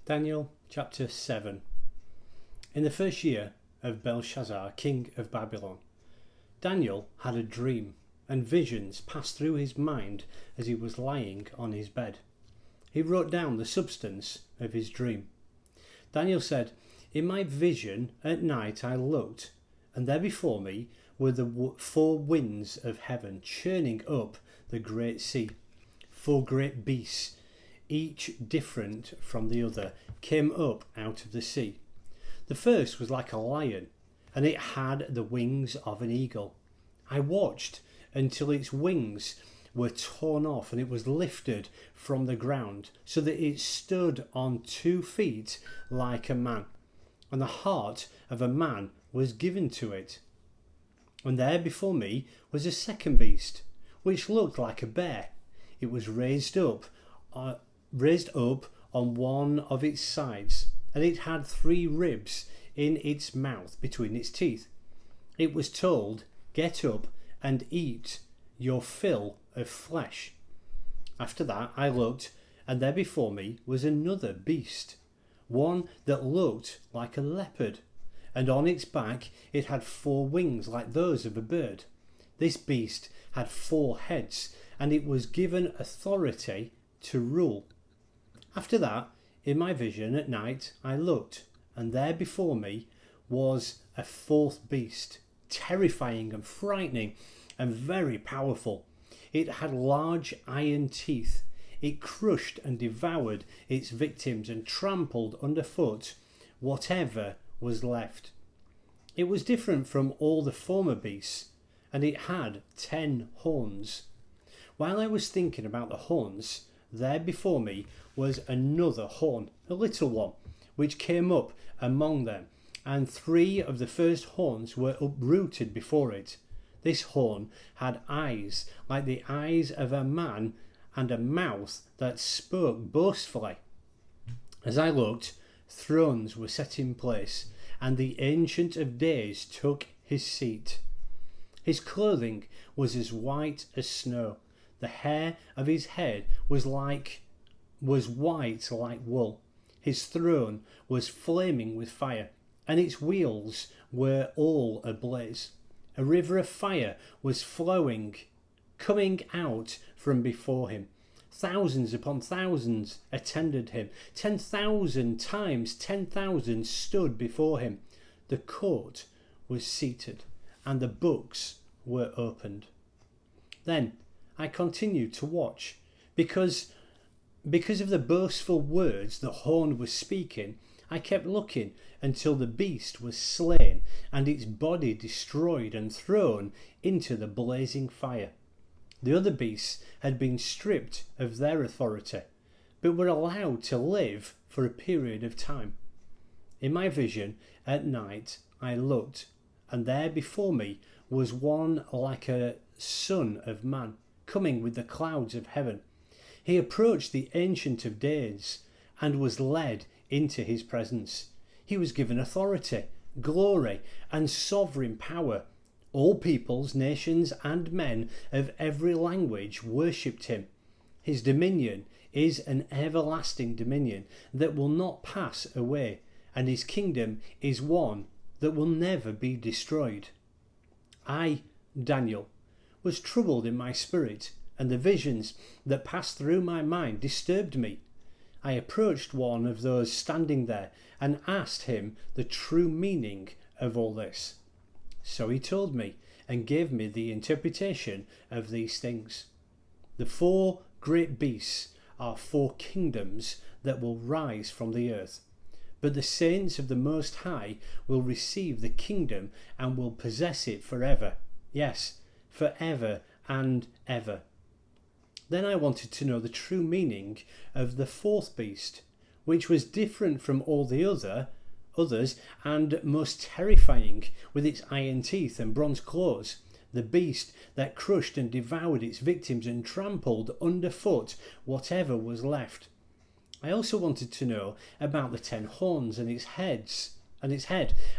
Daniel chapter 7. In the first year of Belshazzar, king of Babylon, Daniel had a dream, and visions passed through his mind as he was lying on his bed. He wrote down the substance of his dream. Daniel said, "In my vision at night I looked, and there before me were the four winds of heaven churning up the great sea. Four great beasts, each different from the other, came up out of the sea. The first was like a lion, and it had the wings of an eagle. I watched until its wings were torn off, and it was lifted from the ground, so that it stood on 2 feet like a man, and the heart of a man was given to it. And there before me was a second beast, which looked like a bear. It was raised up on one of its sides, and it had 3 ribs in its mouth between its teeth. It was told, 'Get up and eat your fill of flesh.' After that I looked, and there before me was another beast, one that looked like a leopard, and on its back it had 4 wings like those of a bird. This beast had 4 heads, and it was given authority to rule. After that, in my vision at night I looked, and there before me was a 4th beast, terrifying and frightening and very powerful. It had large iron teeth. It crushed and devoured its victims and trampled underfoot whatever was left. It was different from all the former beasts, and it had 10 horns. While I was thinking about the horns, there before me was another horn, a little one, which came up among them, and 3 of the first horns were uprooted before it. This horn had eyes like the eyes of a man, and a mouth that spoke boastfully. As I looked, thrones were set in place, and the Ancient of Days took his seat. His clothing was as white as snow. The hair of his head was white like wool. His throne was flaming with fire, and its wheels were all ablaze. A river of fire was coming out from before him. Thousands upon thousands attended him. 10,000 times 10,000 stood before him. The court was seated, and the books were opened. Then I continued to watch, because of the boastful words the horn was speaking. I kept looking until the beast was slain, and its body destroyed and thrown into the blazing fire. The other beasts had been stripped of their authority, but were allowed to live for a period of time. In my vision at night I looked, and there before me was one like a son of man, coming with the clouds of heaven. He approached the Ancient of Days and was led into his presence. He was given authority, glory, and sovereign power. All peoples, nations, and men of every language worshipped him. His dominion is an everlasting dominion that will not pass away, and his kingdom is one that will never be destroyed. I, Daniel, was troubled in my spirit, and the visions that passed through my mind disturbed me. I approached one of those standing there and asked him the true meaning of all this. So he told me and gave me the interpretation of these things. The 4 great beasts are 4 kingdoms that will rise from the earth, but the saints of the Most High will receive the kingdom and will possess it forever. Yes, forever and ever. Then I wanted to know the true meaning of the 4th beast, which was different from all the others and most terrifying, with its iron teeth and bronze claws, the beast that crushed and devoured its victims and trampled underfoot whatever was left. I also wanted to know about the 10 horns and its head,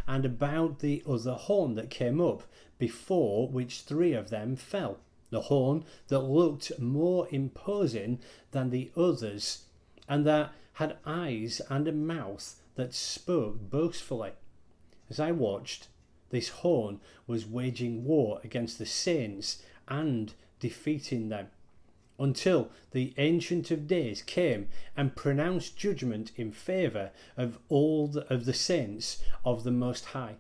and about the other horn that came up, before which 3 of them fell. The horn that looked more imposing than the others, and that had eyes and a mouth that spoke boastfully. As I watched, this horn was waging war against the saints and defeating them, until the Ancient of Days came and pronounced judgment in favour of all of the saints of the Most High,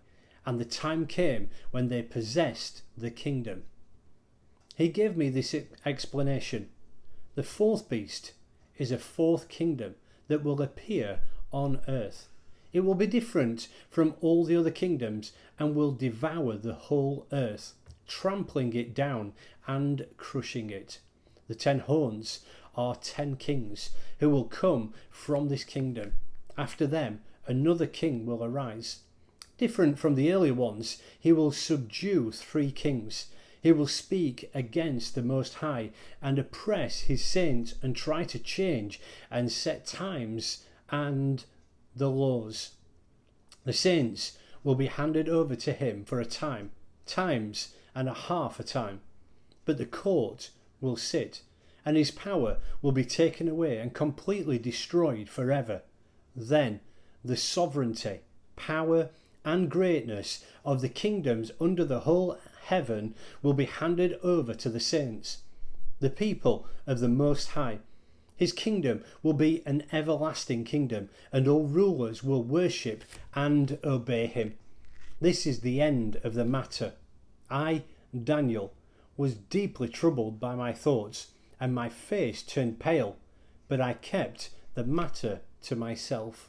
and the time came when they possessed the kingdom. He gave me this explanation. The fourth beast is a fourth kingdom that will appear on earth. It will be different from all the other kingdoms and will devour the whole earth, trampling it down and crushing it. The 10 horns are 10 kings who will come from this kingdom. After them, another king will arise. Different from the earlier ones, he will subdue 3 kings. He will speak against the Most High and oppress his saints and try to change and set times and the laws. The saints will be handed over to him for a time, times and a half a time. But the court will sit, and his power will be taken away and completely destroyed forever. Then the sovereignty, power and greatness of the kingdoms under the whole heaven will be handed over to the saints, the people of the Most High. His kingdom will be an everlasting kingdom, and all rulers will worship and obey him. This is the end of the matter. I, Daniel, was deeply troubled by my thoughts, and my face turned pale, but I kept the matter to myself.